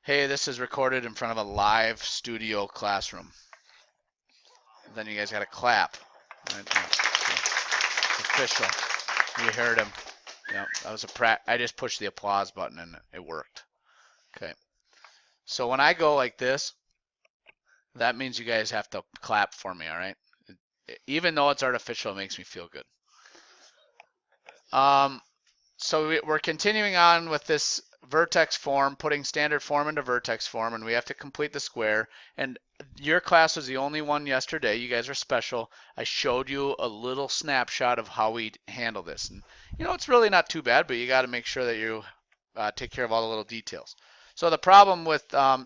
Hey, this is recorded in front of a live studio classroom. Then you guys got to clap. Right? Yeah. It's official. You heard him. Yeah, that was I just pushed the applause button and it worked. Okay. So when I go like this, that means you guys have to clap for me, all right? Even though it's artificial, it makes me feel good. So we're continuing on with this vertex form, putting standard form into vertex form, and we have to complete the square. And your class was the only one yesterday. You guys are special. I showed you a little snapshot of how we handle this. And it's really not too bad, but you got to make sure that you take care of all the little details. So the problem with,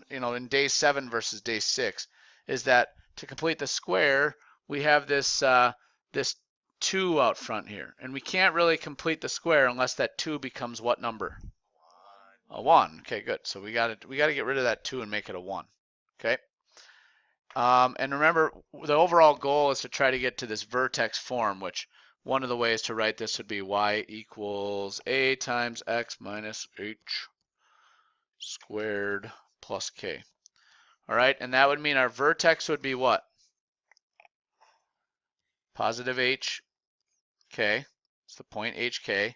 in day 7 versus day 6 is that to complete the square, we have this 2 out front here, and we can't really complete the square unless that 2 becomes what number? A 1. Okay, good. So we got to get rid of that 2 and make it a 1. Okay. And remember, the overall goal is to try to get to this vertex form, which one of the ways to write this would be y equals a times x minus h squared plus k. All right, and that would mean our vertex would be what? Positive h k. It's the point hk.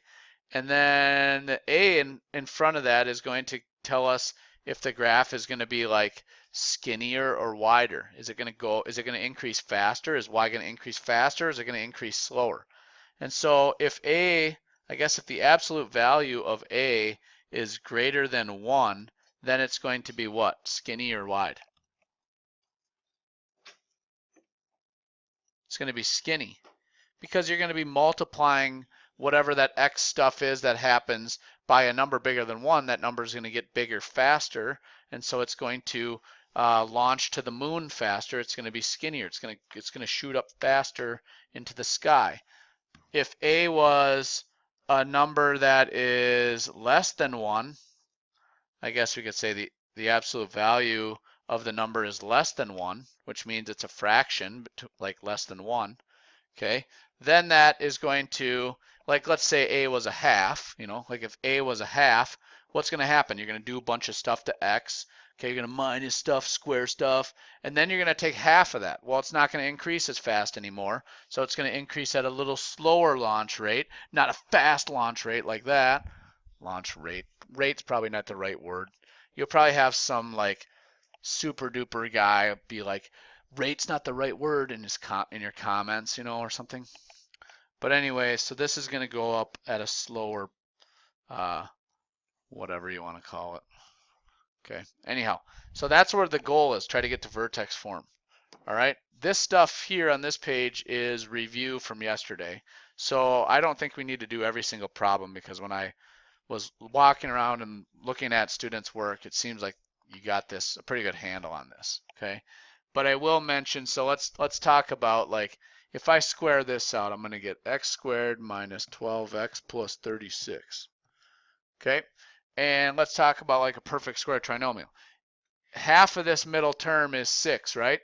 And then the a in front of that is going to tell us if the graph is going to be like skinnier or wider. Is it going to increase faster? Is y going to increase faster? Or is it going to increase slower? And so if if the absolute value of a is greater than 1, then it's going to be what? Skinny or wide? It's going to be skinny, because you're going to be multiplying whatever that x stuff is that happens by a number bigger than 1. That number is going to get bigger faster, and so it's going to launch to the moon faster. It's going to be skinnier. It's going to shoot up faster into the sky. If a was a number that is less than 1, I guess we could say the absolute value of the number is less than 1, which means it's a fraction, like less than 1. Okay, then that is going to, like, let's say a was a half, like if a was a half, what's going to happen? You're going to do a bunch of stuff to x. Okay, you're going to minus stuff, square stuff, and then you're going to take half of that. Well, it's not going to increase as fast anymore, so it's going to increase at a little slower launch rate, not a fast launch rate like that. Launch rate. Rate's probably not the right word. You'll probably have some like super duper guy be like, rate's not the right word in your comments, or something. But anyway, so this is going to go up at a slower, whatever you want to call it. Okay. Anyhow, so that's where the goal is. Try to get to vertex form. All right. This stuff here on this page is review from yesterday. So I don't think we need to do every single problem, because when I was walking around and looking at students' work, it seems like you got a pretty good handle on this. Okay. But I will mention, so let's talk about, like, if I square this out, I'm going to get x squared minus 12x plus 36. Okay, and let's talk about like a perfect square trinomial. Half of this middle term is 6, right?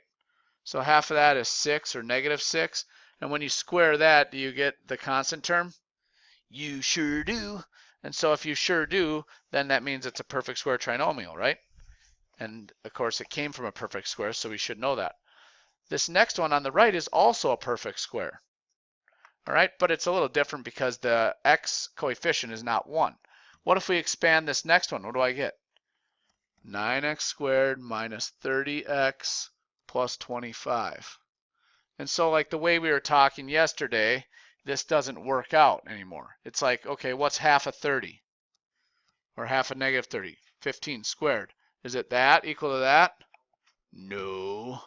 So half of that is 6 or negative 6. And when you square that, do you get the constant term? You sure do. And so if you sure do, then that means it's a perfect square trinomial, right? And of course it came from a perfect square, so we should know that. This next one on the right is also a perfect square. All right, but it's a little different because the x coefficient is not 1. What if we expand this next one? What do I get? 9x squared minus 30x plus 25. And so, like the way we were talking yesterday, this doesn't work out anymore. It's like, okay, what's half of 30? Or half of negative 30? 15 squared. Is it that equal to that? No.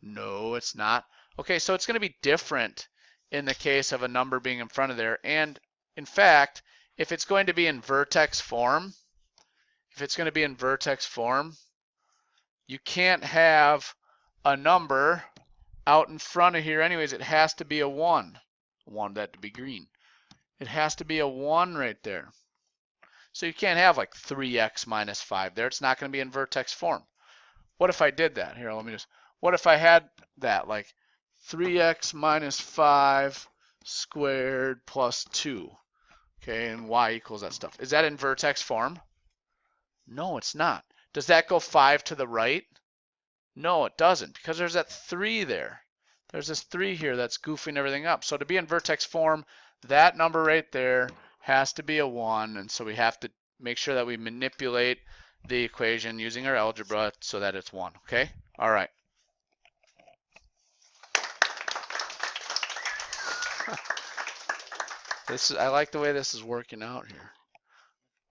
No, it's not. Okay, so it's going to be different in the case of a number being in front of there. And in fact, if it's going to be in vertex form, you can't have a number out in front of here anyways. It has to be a 1. I wanted that to be green. It has to be a 1 right there. So you can't have like 3x minus 5 there. It's not going to be in vertex form. What if I did that? Here, what if I had that, like 3x minus 5 squared plus 2? Okay, and y equals that stuff. Is that in vertex form? No, it's not. Does that go 5 to the right? No, it doesn't, because there's that 3 there. There's this 3 here that's goofing everything up. So to be in vertex form, that number right there has to be a 1, and so we have to make sure that we manipulate the equation using our algebra so that it's 1, okay? All right. I like the way this is working out here.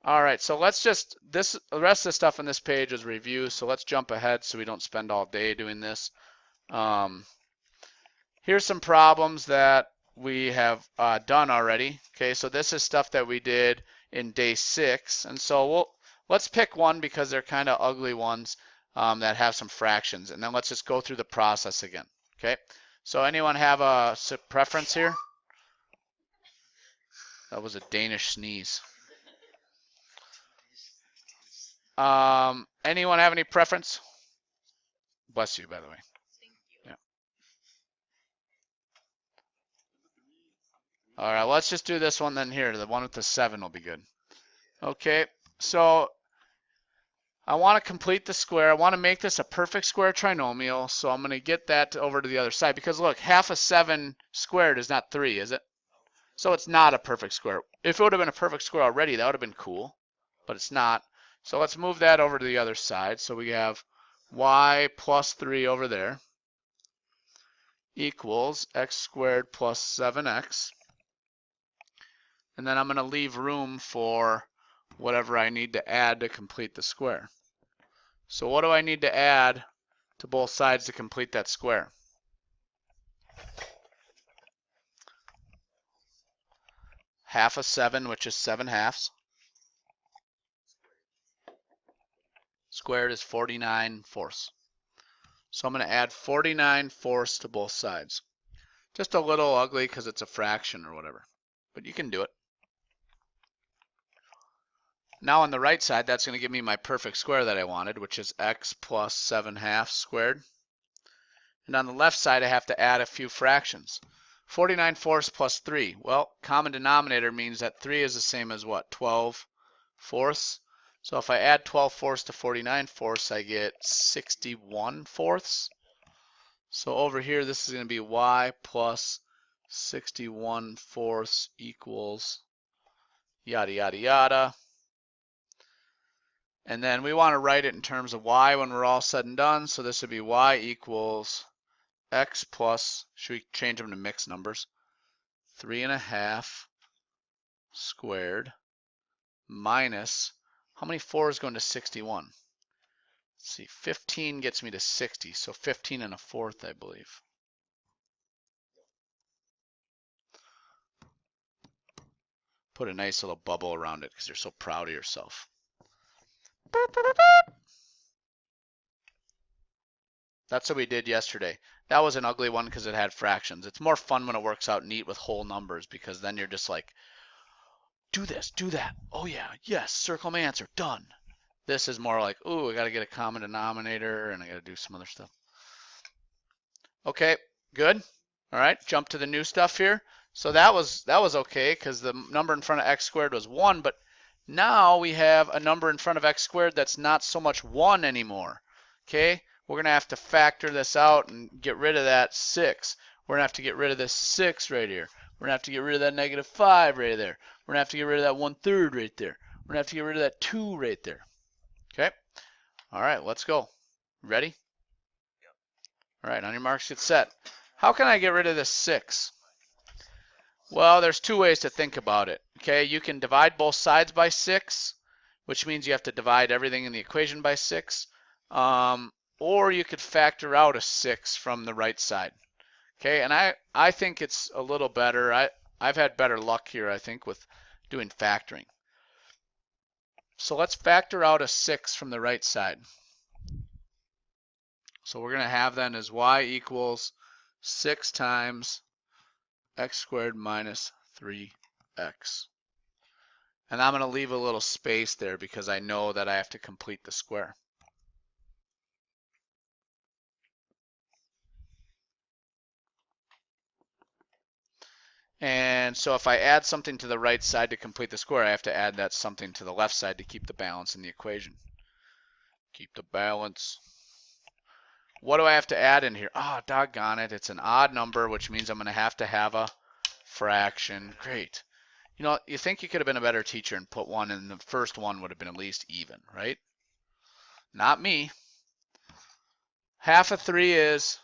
All right, so let's just, the rest of the stuff on this page is review, so let's jump ahead so we don't spend all day doing this. Here's some problems that we have done already. Okay, so this is stuff that we did in day 6, and so let's pick one because they're kind of ugly ones that have some fractions, and then let's just go through the process again. Okay, so anyone have a preference here? That was a Danish sneeze. Anyone have any preference? Bless you, by the way. Yeah. All right, let's just do this one then here. The one with the 7 will be good. Okay, so I want to complete the square. I want to make this a perfect square trinomial, so I'm going to get that over to the other side because look, half of 7 squared is not 3, is it? So it's not a perfect square. If it would have been a perfect square already, that would have been cool, but it's not. So let's move that over to the other side. So we have y plus 3 over there equals x squared plus 7x. And then I'm going to leave room for whatever I need to add to complete the square. So what do I need to add to both sides to complete that square? Half of 7, which is 7 halves. Squared is 49 fourths. So I'm going to add 49 fourths to both sides. Just a little ugly because it's a fraction or whatever, but you can do it. Now on the right side, that's going to give me my perfect square that I wanted, which is x plus 7 halves squared. And on the left side, I have to add a few fractions. 49 fourths plus 3. Well, common denominator means that 3 is the same as what? 12 fourths. So if I add 12 fourths to 49 fourths, I get 61 fourths. So over here, this is going to be y plus 61 fourths equals yada, yada, yada. And then we want to write it in terms of y when we're all said and done. So this would be y equals x plus, should we change them to mixed numbers? 3.5 squared minus, how many 4s go into 61? Let's see, 15 gets me to 60, so 15 and a fourth, I believe. Put a nice little bubble around it because you're so proud of yourself. That's what we did yesterday. That was an ugly one because it had fractions. It's more fun when it works out neat with whole numbers because then you're just like, do this, do that. Oh yeah, yes, circle my answer, done. This is more like, ooh, I got to get a common denominator and I got to do some other stuff. Okay, good. All right, jump to the new stuff here. So that was okay because the number in front of x squared was 1, but now we have a number in front of x squared that's not so much 1 anymore. Okay, we're going to have to factor this out and get rid of that 6. We're going to have to get rid of this 6 right here. We're going to have to get rid of that -5 right there. We're going to have to get rid of that 1/3 right there. We're going to have to get rid of that 2 right there. Okay, all right, let's go. Ready? All right, on your marks, get set. How can I get rid of this 6? Well, there's 2 ways to think about it. Okay, you can divide both sides by 6, which means you have to divide everything in the equation by 6. Or you could factor out a 6 from the right side. Okay, and I think it's a little better. I've had better luck here, I think, with doing factoring. So let's factor out a 6 from the right side. So we're going to have then as y equals 6 times x squared minus 3x. And I'm going to leave a little space there because I know that I have to complete the square. And so if I add something to the right side to complete the square, I have to add that something to the left side to keep the balance in the equation. Keep the balance. What do I have to add in here? Oh, doggone it. It's an odd number, which means I'm going to have a fraction. Great. You know, you think you could have been a better teacher and put one in the first one would have been at least even, right? Not me. Half of 3 is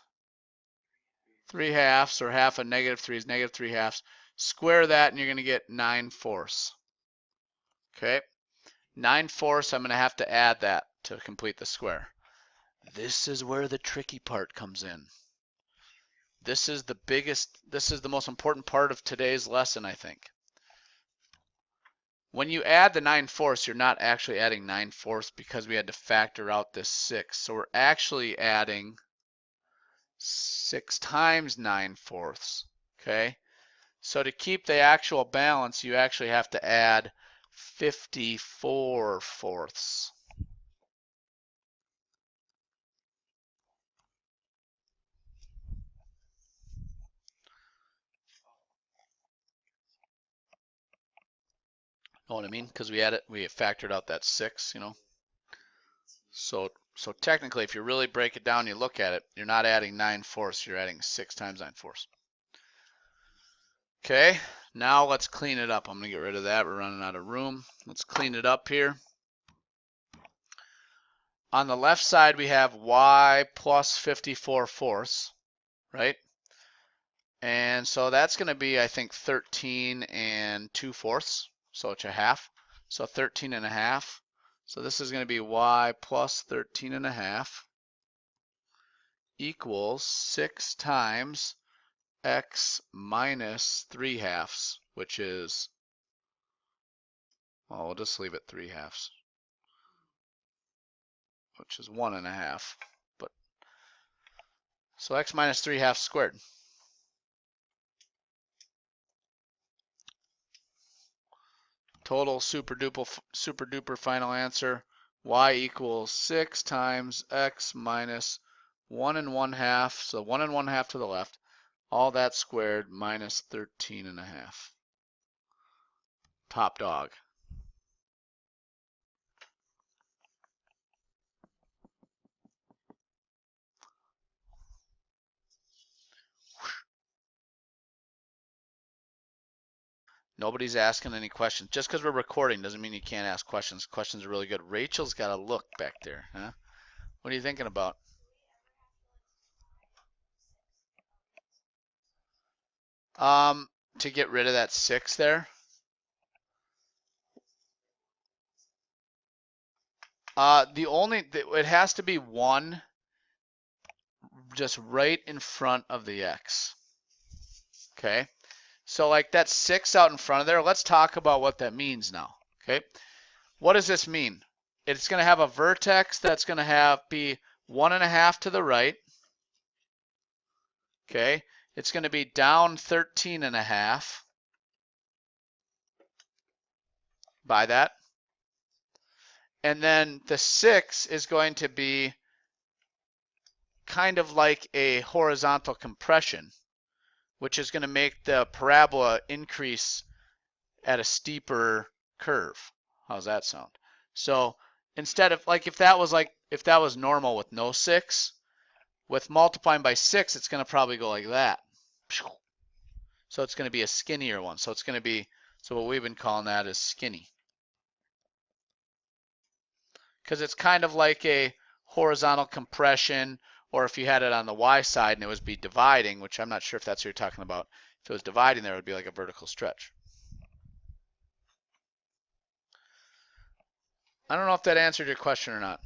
3/2, or half of -3 is -3/2. Square that and you're going to get 9/4. Okay? 9/4, I'm going to have to add that to complete the square. This is where the tricky part comes in. This is the most important part of today's lesson, I think. When you add the 9/4, you're not actually adding 9/4 because we had to factor out this 6. So we're actually adding 6 times 9/4. Okay? So to keep the actual balance, you actually have to add 54/4. Know what I mean? Because we factored out that 6, you know. So technically, if you really break it down, you look at it, you're not adding 9/4, you're adding 6 times 9/4. Okay, now let's clean it up. I'm gonna get rid of that. We're running out of room. Let's clean it up here. On the left side, we have y plus 54/4, right? And so that's going to be, I think, 13 2/4. So it's a half. So 13.5. So this is going to be y plus 13.5 equals 6 times x minus 3/2, which is, well, we'll just leave it 3/2, which is 1.5. But so x minus 3/2 squared. Total super duper final answer, y equals 6 times x minus 1 1/2, so 1 1/2 to the left, all that squared minus 13.5. Top dog. Nobody's asking any questions. Just because we're recording doesn't mean you can't ask questions. Questions are really good. Rachel's got a look back there, huh? What are you thinking about? To get rid of that 6 there. It has to be 1 just right in front of the x. Okay? So like that 6 out in front of there, let's talk about what that means now. Okay? What does this mean? It's going to have a vertex that's going to be 1.5 to the right. Okay? It's going to be down 13.5 by that. And then the 6 is going to be kind of like a horizontal compression, which is going to make the parabola increase at a steeper curve. How's that sound? So instead of if that was normal with no 6, with multiplying by 6, it's going to probably go like that. So it's going to be a skinnier one. So it's going to be, so what we've been calling that is skinny. Because it's kind of like a horizontal compression, or if you had it on the y side and it would be dividing, which I'm not sure if that's what you're talking about. If it was dividing there, it would be like a vertical stretch. I don't know if that answered your question or not.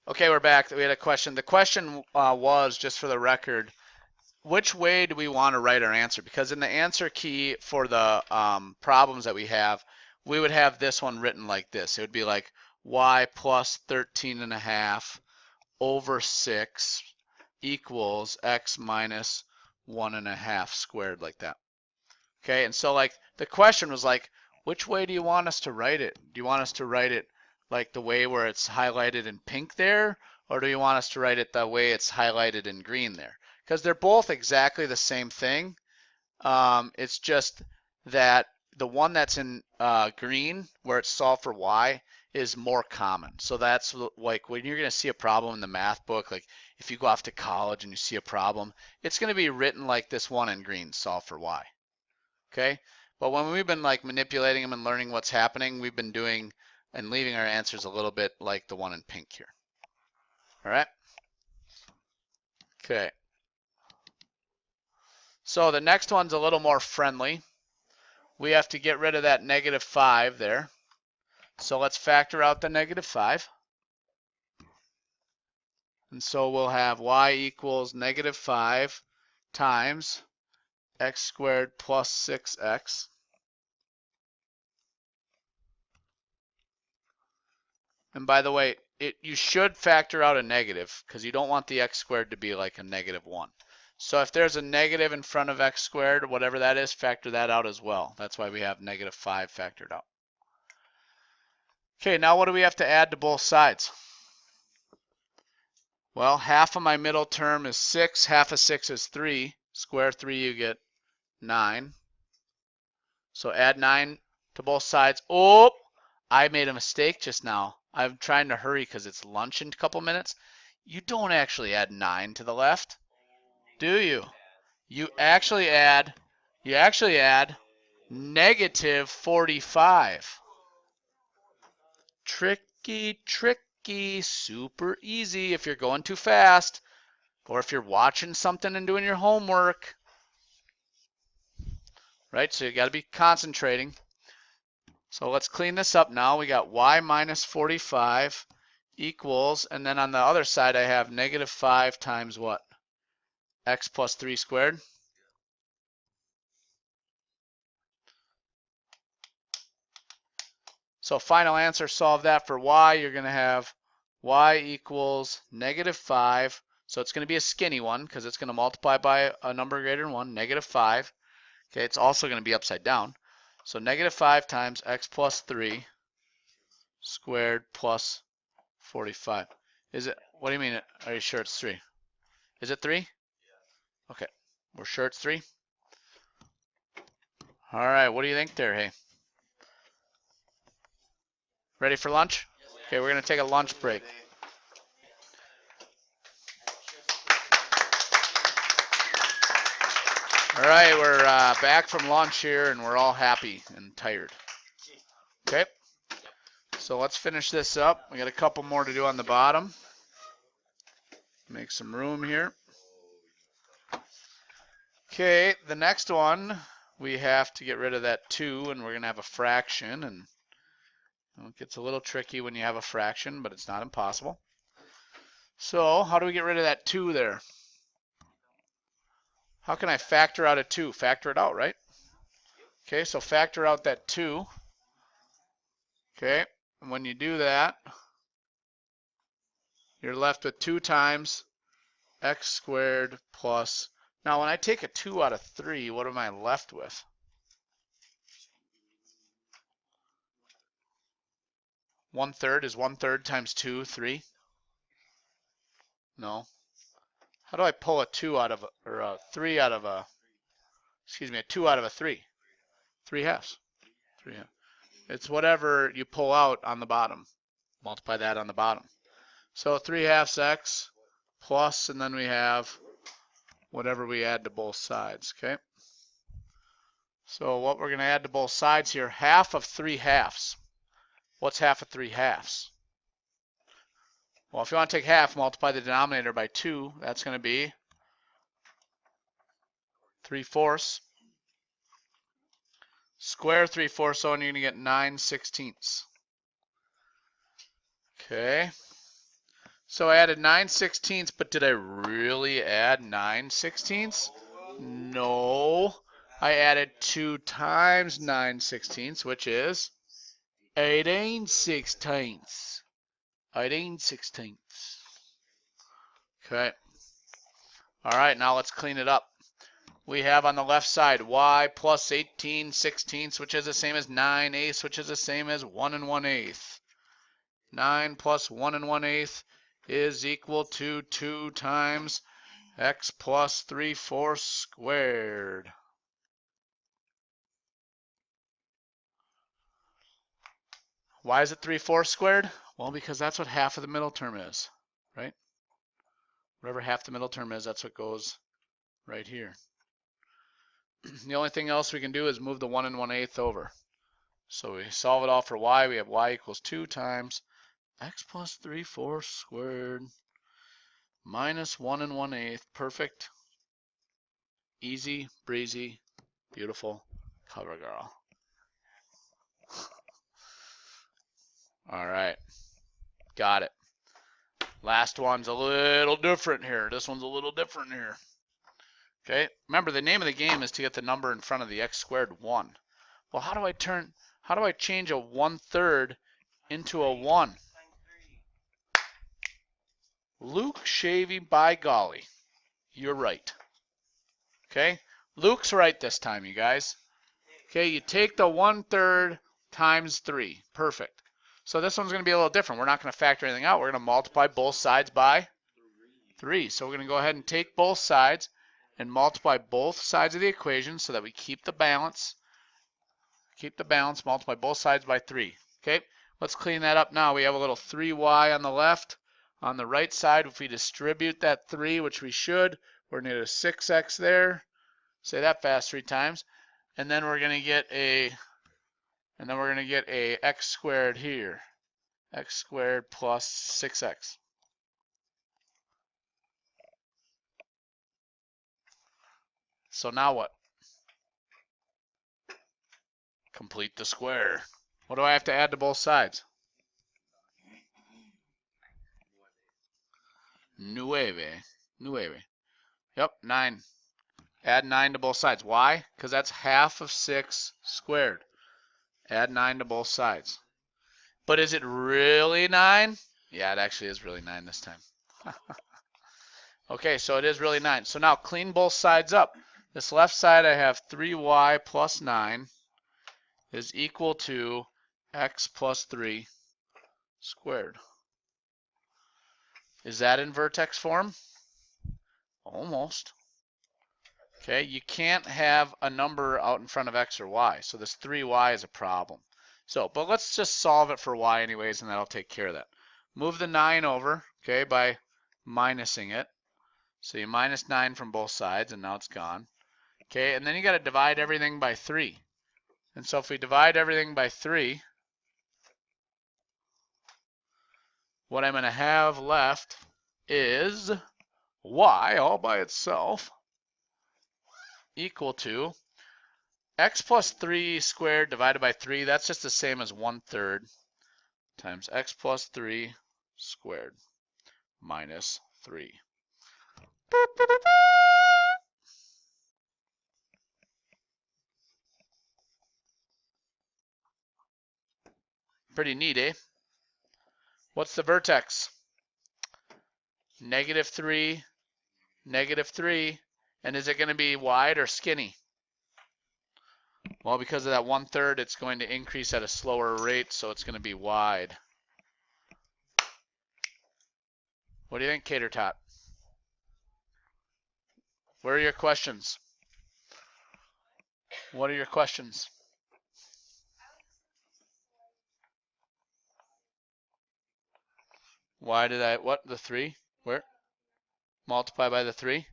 Okay, we're back. We had a question. The question was, just for the record, which way do we want to write our answer? Because in the answer key for the problems that we have, we would have this one written like this. It would be like y plus 13.5 over 6 equals x minus 1.5 squared, like that. Okay, and so like the question was like, which way do you want us to write it? Do you want us to write it like the way where it's highlighted in pink there, or do you want us to write it the way it's highlighted in green there? Because they're both exactly the same thing. It's just that the one that's in green, where it's solved for y, is more common. So that's like when you're going to see a problem in the math book, like if you go off to college and you see a problem, it's going to be written like this one in green, solve for y. Okay? But when we've been like manipulating them and learning what's happening, we've been doing and leaving our answers a little bit like the one in pink here. All right? Okay. So the next one's a little more friendly. We have to get rid of that -5 there. So let's factor out the -5. And so we'll have y equals -5 times x squared plus 6x. And by the way, you should factor out a negative because you don't want the x squared to be like a -1. So if there's a negative in front of x squared, whatever that is, factor that out as well. That's why we have -5 factored out. Okay, now what do we have to add to both sides? Well, half of my middle term is 6. Half of 6 is 3. Square 3, you get 9. So add 9 to both sides. Oh, I made a mistake just now. I'm trying to hurry because it's lunch in a couple minutes. You don't actually add 9 to the left, do you? You actually add -45. Tricky, super easy if you're going too fast or if you're watching something and doing your homework. Right, so you got to be concentrating. So let's clean this up now. We got y minus 45 equals, and then on the other side I have -5 times what? X plus 3 squared. So final answer, solve that for y. You're going to have y equals -5. So it's going to be a skinny one because it's going to multiply by a number greater than 1, -5. Okay, it's also going to be upside down. So -5 times x plus 3 squared plus 45. Is it, what do you mean, are you sure it's 3? Is it 3? Okay, we're sure it's 3? All right, what do you think there, hey? Ready for lunch? Okay, we're going to take a lunch break. All right, we're back from lunch here, and we're all happy and tired. Okay, so let's finish this up. We got a couple more to do on the bottom. Make some room here. Okay, the next one, we have to get rid of that 2, and we're going to have a fraction, and it gets a little tricky when you have a fraction, but it's not impossible. So how do we get rid of that 2 there? How can I factor out a 2? Factor it out, right? Okay, so factor out that 2. Okay, and when you do that, you're left with 2 times x squared plus, now when I take a 2 out of 3, what am I left with? One-third, is 1/3 times 2, 3? No. How do I pull a 2 out of, or a 3 out of a, excuse me, a 2 out of a 3? 3/2. 3/2. It's whatever you pull out on the bottom. Multiply that on the bottom. So 3/2 x plus, and then we have whatever we add to both sides, okay? So what we're going to add to both sides here, half of 3/2. What's half of 3/2? Well, if you want to take half, multiply the denominator by 2, that's going to be 3/4. Square 3/4, so you're going to get 9/16. Okay. So I added 9/16, but did I really add 9/16? No. I added 2 times 9/16, which is 18/16. 18/16. Okay. All right, now let's clean it up. We have on the left side y plus 18/16, which is the same as 9/8, which is the same as 1 1/8. 9 plus 1 1/8 is equal to 2 times x plus 3/4 squared. Why is it 3/4 squared? Well, because that's what half of the middle term is, right? Whatever half the middle term is, that's what goes right here. The only thing else we can do is move the 1 1/8 over. So we solve it all for y. We have y equals 2 times x plus 3/4 squared minus 1 1/8. Perfect. Easy, breezy, beautiful. Cover girl. All right. Got it. Last one's a little different here. This one's a little different here. Okay. Remember, the name of the game is to get the number in front of the x squared 1. Well, how do I change a 1/3 into a 1? Luke Shavy, by golly. You're right. Okay? Luke's right this time, you guys. Okay, you take the 1/3 times 3. Perfect. So this one's going to be a little different. We're not going to factor anything out. We're going to multiply both sides by 3. So we're going to go ahead and take both sides and multiply both sides of the equation so that we keep the balance. Keep the balance, multiply both sides by 3. Okay, let's clean that up now. We have a little 3y on the left. On the right side, if we distribute that 3, which we should, we're going to get a 6x there. Say that fast 3 times. And then we're going to get a x squared here. X squared plus 6x. So now what? Complete the square. What do I have to add to both sides? Nueve. Yep, 9. Add 9 to both sides. Why? Because that's half of 6 squared. Add 9 to both sides. But is it really 9? Yeah, it actually is really 9 this time. Okay, so it is really 9. So now clean both sides up. This left side I have 3y plus 9 is equal to x plus 3 squared. Is that in vertex form? Almost. Okay, you can't have a number out in front of x or y, so this 3y is a problem. So, but let's just solve it for y anyways, and that'll take care of that. Move the 9 over, okay, by minusing it. So you minus 9 from both sides, and now it's gone. Okay, and then you got to divide everything by 3. And so if we divide everything by 3, what I'm going to have left is y all by itself equal to x plus 3 squared divided by 3. That's just the same as 1/3 times x plus 3 squared minus 3. Pretty neat, eh? What's the vertex? -3, -3. And is it going to be wide or skinny? Well, because of that 1/3, it's going to increase at a slower rate, so it's going to be wide. What do you think, Cater Tot? Where are your questions? What are your questions? Why did I, what, the 3? Where? Multiply by the 3?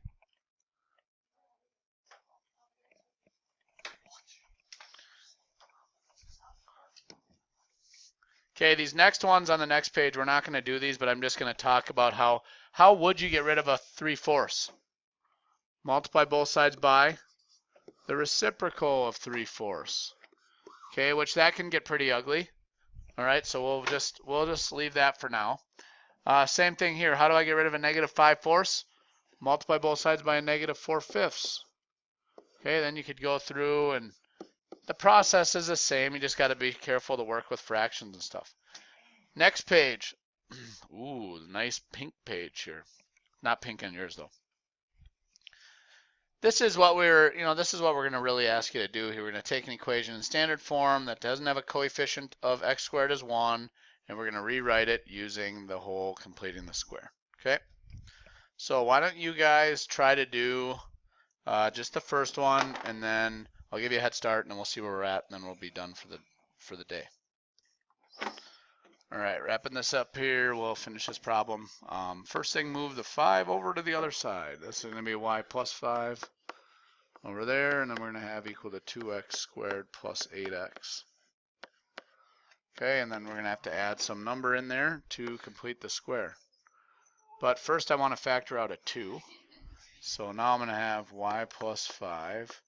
Okay, these next ones on the next page, we're not going to do these, but I'm just going to talk about how would you get rid of a 3/4? Multiply both sides by the reciprocal of 3/4. Okay, which that can get pretty ugly. All right, so we'll just leave that for now. Same thing here. How do I get rid of a -5/4? Multiply both sides by a -4/5. Okay, then you could go through, and the process is the same. You just got to be careful to work with fractions and stuff. Next page. Ooh, nice pink page here. Not pink on yours though. This is what we're going to really ask you to do here. We're going to take an equation in standard form that doesn't have a coefficient of x squared as 1, and we're going to rewrite it using the whole completing the square. Okay? So why don't you guys try to do just the first one, and then I'll give you a head start, and then we'll see where we're at, and then we'll be done for the day. All right, wrapping this up here, we'll finish this problem. First thing, move the 5 over to the other side. This is going to be y plus 5 over there, and then we're going to have equal to 2x squared plus 8x. Okay, and then we're going to have to add some number in there to complete the square. But first I want to factor out a 2. So now I'm going to have y plus 5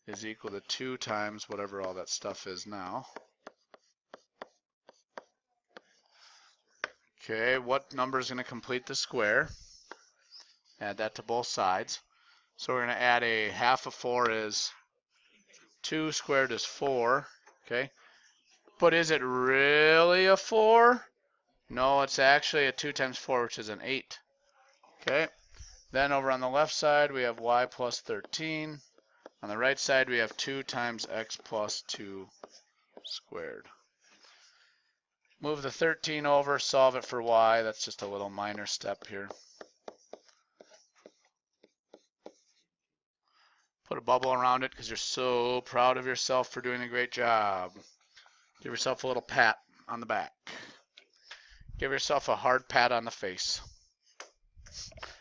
is equal to 2 times whatever all that stuff is now. Okay, what number is going to complete the square? Add that to both sides. So we're going to add a half of 4 is 2 squared is 4. Okay, but is it really a 4? No, it's actually a 2 times 4, which is an 8. Okay, then over on the left side we have y plus 13. On the right side we have 2 times x plus 2 squared. Move the 13 over, solve it for y. That's just a little minor step here. Put a bubble around it because you're so proud of yourself for doing a great job. Give yourself a little pat on the back. Give yourself a hard pat on the face.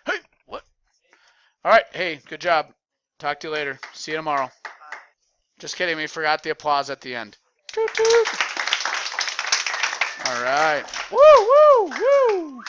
Hey, what? All right, hey, good job. Talk to you later. See you tomorrow. Just kidding, we forgot the applause at the end. Toot, toot. All right. Woo, woo, woo.